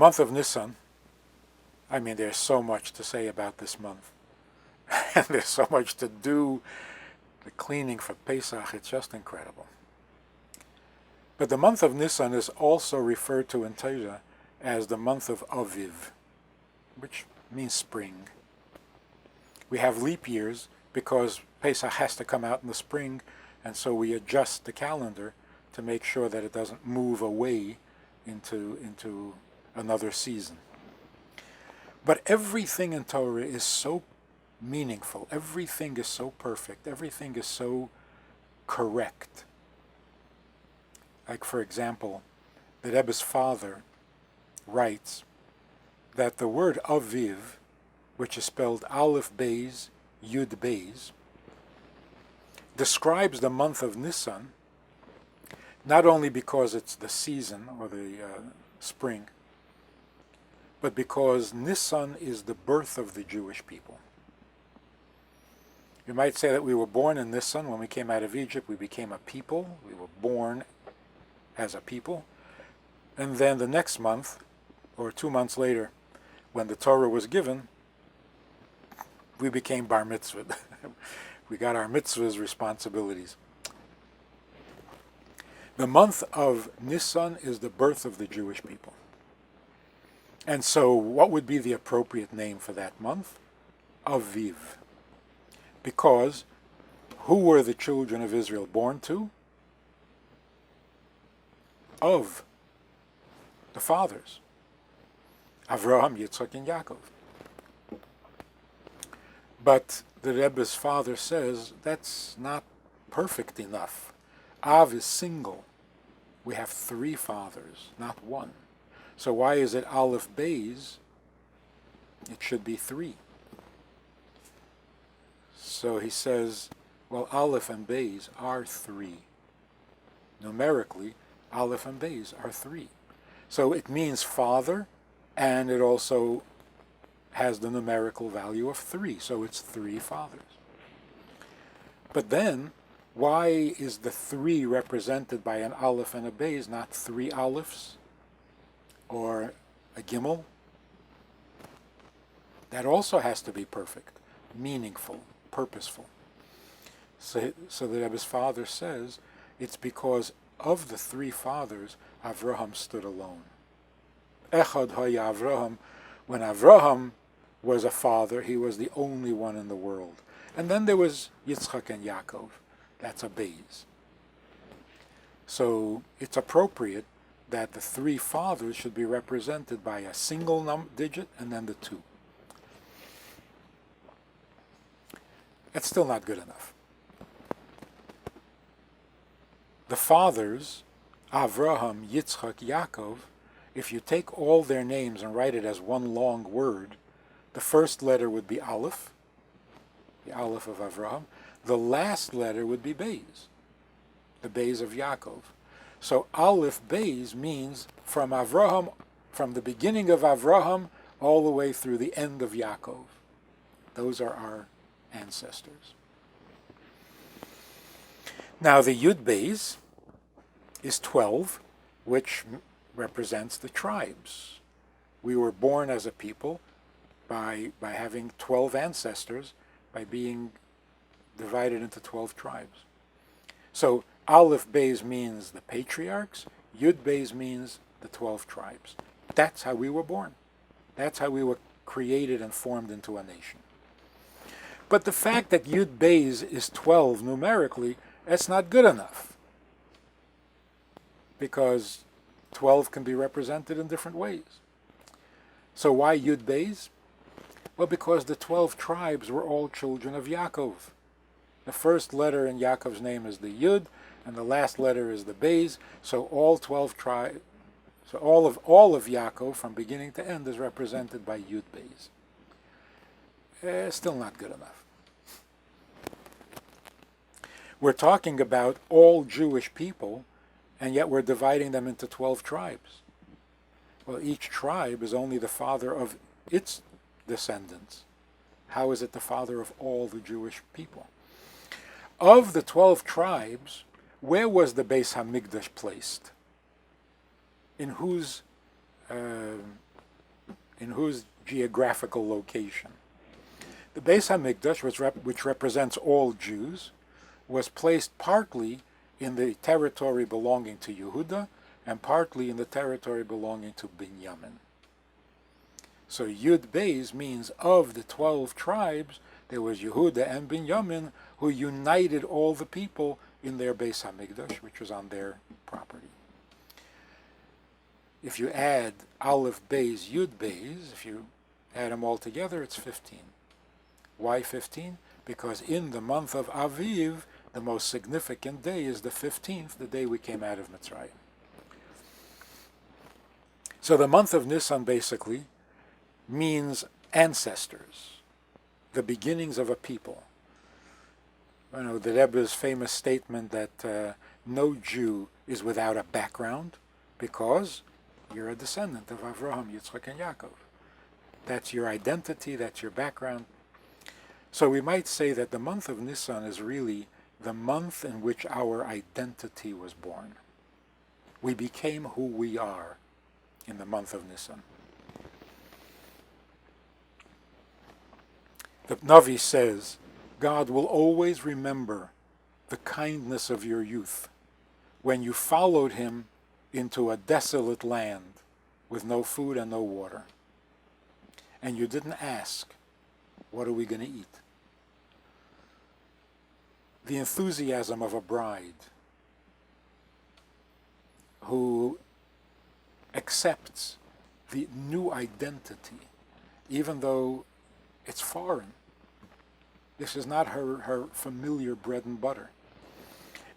month of Nissan, I mean, there's so much to say about this month. And there's so much to do. The cleaning for Pesach, it's just incredible. But the month of Nissan is also referred to in Torah as the month of Aviv, which means spring. We have leap years because Pesach has to come out in the spring, and so we adjust the calendar to make sure that it doesn't move away into another season. But everything in Torah is so meaningful, everything is so perfect, everything is so correct. Like, for example, the Rebbe's father writes that the word Aviv, which is spelled Aleph Beis, Yud Beis, describes the month of Nissan, not only because it's the season, or the spring, but because Nissan is the birth of the Jewish people. You might say that we were born in Nissan. When we came out of Egypt, we became a people. We were born as a people. And then the next month, or 2 months later, when the Torah was given, we became bar mitzvah. We got our mitzvah's responsibilities. The month of Nissan is the birth of the Jewish people. And so what would be the appropriate name for that month? Aviv. Because who were the children of Israel born to? Of the fathers. Avraham, Yitzchak, and Yaakov. But the Rebbe's father says that's not perfect enough. Av is single. We have 3 fathers, not 1. So why is it Aleph Beis? It should be 3. So he says, well, Aleph and Beis are 3. Numerically, Aleph and Beis are 3. So it means father, and it also has the numerical value of 3. So it's 3 fathers. But then, why is the 3 represented by an Aleph and a Beis, not 3 Alephs? Or a Gimel? That also has to be perfect, meaningful, purposeful. So the Rebbe's father says it's because of the 3 fathers, Avraham stood alone. Echad haya Avraham. When Avraham was a father, he was the only one in the world. And then there was Yitzchak and Yaakov. That's a Beis. So it's appropriate that the 3 fathers should be represented by a single digit and then the 2. That's still not good enough. The fathers, Avraham, Yitzchak, Yaakov, if you take all their names and write it as one long word, the first letter would be Aleph, the Aleph of Avraham. The last letter would be Beis, the Beis of Yaakov. So Aleph Beis means from Avraham, from the beginning of Avraham all the way through the end of Yaakov. Those are our ancestors. Now the Yud Beis is 12, which represents the tribes. We were born as a people by having 12 ancestors, by being divided into 12 tribes. So Aleph Beis means the patriarchs, Yud Beis means the 12 tribes. That's how we were born. That's how we were created and formed into a nation. But the fact that Yud Beis is 12 numerically, that's not good enough. Because 12 can be represented in different ways. So why Yud Beis? Well, because the 12 tribes were all children of Yaakov. The first letter in Yaakov's name is the Yud, and the last letter is the Beis. So all 12 tribes, so all of Yaakov from beginning to end is represented by Yud Beis. Still not good enough. We're talking about all Jewish people, and yet we're dividing them into 12 tribes. Well, each tribe is only the father of its descendants. How is it the father of all the Jewish people? Of the 12 tribes, where was the Beis HaMikdash placed? In whose in whose geographical location. The Beis HaMikdash, which represents all Jews, was placed partly in the territory belonging to Yehuda and partly in the territory belonging to Binyamin. So Yud Beis means of the 12 tribes, there was Yehuda and Binyamin who united all the people in their Beis HaMikdash, which was on their property. If you add Aleph Beis, Yud Beis, if you add them all together, it's 15. Why 15? Because in the month of Aviv, the most significant day is the 15th, the day we came out of Mitzrayim. So the month of Nissan basically means ancestors, the beginnings of a people. You know, the Rebbe's famous statement that no Jew is without a background because you're a descendant of Avraham, Yitzchak, and Yaakov. That's your identity, that's your background. So we might say that the month of Nissan is really the month in which our identity was born. We became who we are in the month of Nissan. The Navi says, God will always remember the kindness of your youth when you followed him into a desolate land with no food and no water. And you didn't ask, what are we going to eat? The enthusiasm of a bride who accepts the new identity, even though it's foreign. This is not her familiar bread and butter.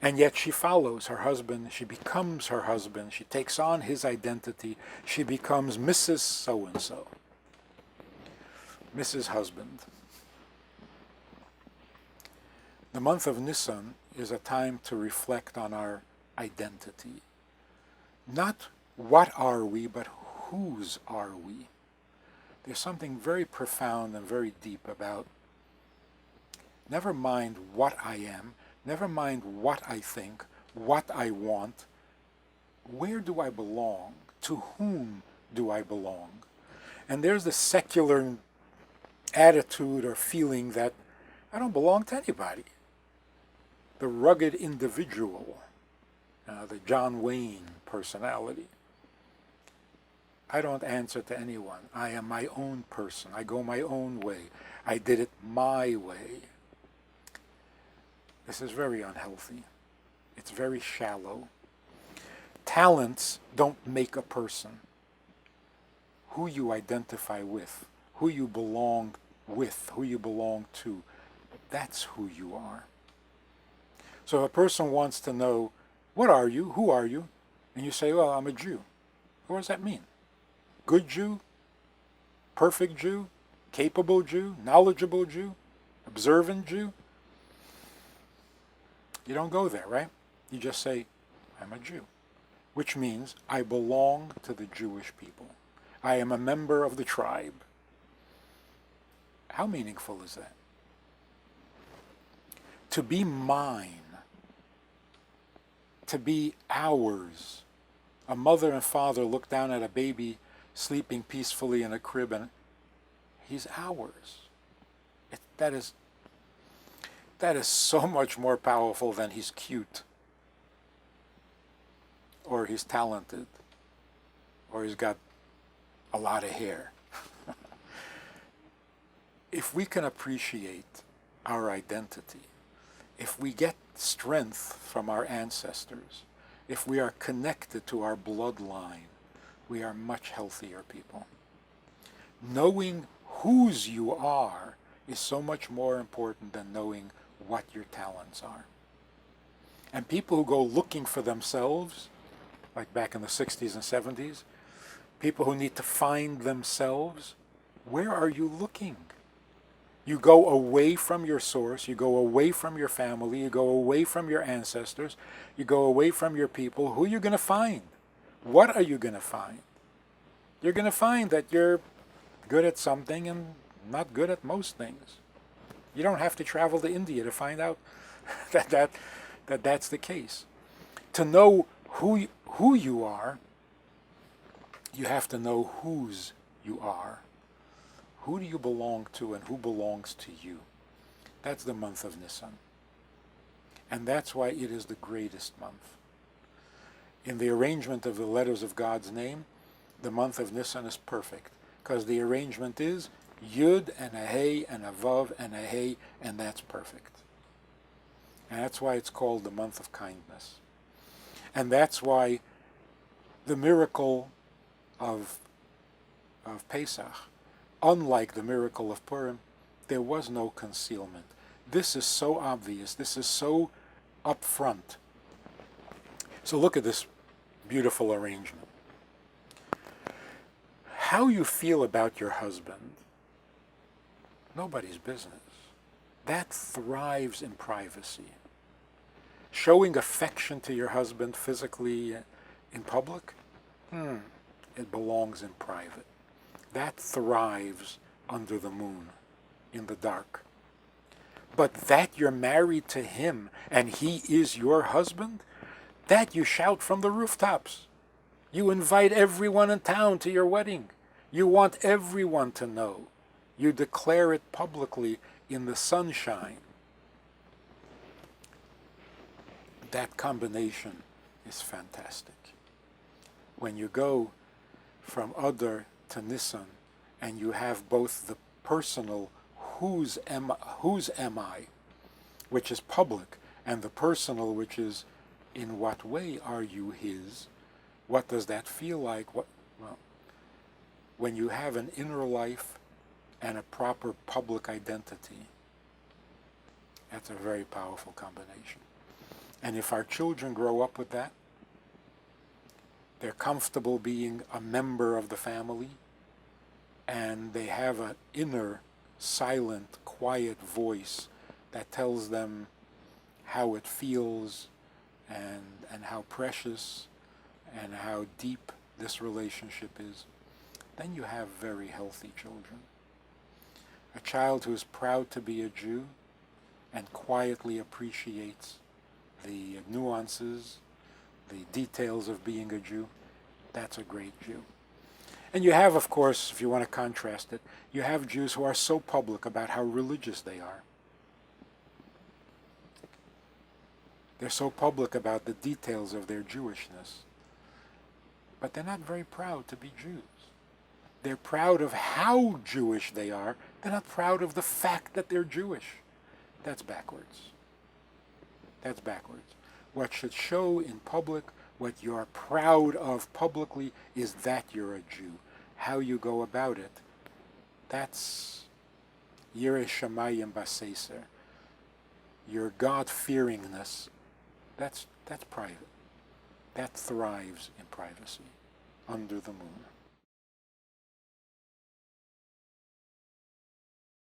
And yet she follows her husband, she becomes her husband, she takes on his identity, she becomes Mrs. So-and-so, Mrs. Husband. The month of Nissan is a time to reflect on our identity. Not what are we, but whose are we? There's something very profound and very deep about never mind what I am, never mind what I think, what I want. Where do I belong? To whom do I belong? And there's the secular attitude or feeling that I don't belong to anybody. The rugged individual, the John Wayne personality. I don't answer to anyone. I am my own person. I go my own way. I did it my way. This is very unhealthy. It's very shallow. Talents don't make a person. Who you identify with, who you belong with, who you belong to, that's who you are. So if a person wants to know, what are you, who are you? And you say, well, I'm a Jew. What does that mean? Good Jew? Perfect Jew? Capable Jew? Knowledgeable Jew? Observant Jew? You don't go there, right? You just say, I'm a Jew, which means I belong to the Jewish people. I am a member of the tribe. How meaningful is that? To be mine, to be ours. A mother and father look down at a baby sleeping peacefully in a crib and he's ours. That is so much more powerful than he's cute, or he's talented, or he's got a lot of hair. If we can appreciate our identity, if we get strength from our ancestors, if we are connected to our bloodline, we are much healthier people. Knowing whose you are is so much more important than knowing what your talents are. And people who go looking for themselves, like back in the 60s and 70s, people who need to find themselves, where are you looking? You go away from your source, you go away from your family, you go away from your ancestors, you go away from your people. Who are you going to find? What are you going to find? You're going to find that you're good at something and not good at most things. You don't have to travel to India to find out that's the case. To know who you are, you have to know whose you are. Who do you belong to and who belongs to you? That's the month of Nissan. And that's why it is the greatest month. In the arrangement of the letters of God's name, the month of Nissan is perfect, because the arrangement is Yud and a Hey and a Vav and a Hey, and that's perfect. And that's why it's called the month of kindness. And that's why the miracle of Pesach, unlike the miracle of Purim, there was no concealment. This is so obvious. This is so upfront. So look at this beautiful arrangement. How you feel about your husband, nobody's business. That thrives in privacy. Showing affection to your husband physically in public, it belongs in private. That thrives under the moon, in the dark. But that you're married to him and he is your husband, that you shout from the rooftops. You invite everyone in town to your wedding. You want everyone to know. You declare it publicly in the sunshine. That combination is fantastic. When you go from Adar to Nissan and you have both the personal whose am I, which is public, and the personal, which is in what way are you his, what does that feel like? Well, when you have an inner life and a proper public identity, that's a very powerful combination. And if our children grow up with that, they're comfortable being a member of the family, and they have an inner, silent, quiet voice that tells them how it feels and how precious and how deep this relationship is, then you have very healthy children. A child who is proud to be a Jew and quietly appreciates the nuances, the details of being a Jew, that's a great Jew. And you have, of course, if you want to contrast it, you have Jews who are so public about how religious they are. They're so public about the details of their Jewishness. But they're not very proud to be Jews. They're proud of how Jewish they are. They're not proud of the fact that they're Jewish. That's backwards. That's backwards. What should show in public, what you're proud of publicly, is that you're a Jew. How you go about it, that's Yireh Shamayim Baseser. Your God-fearingness, that's private. That thrives in privacy, under the moon.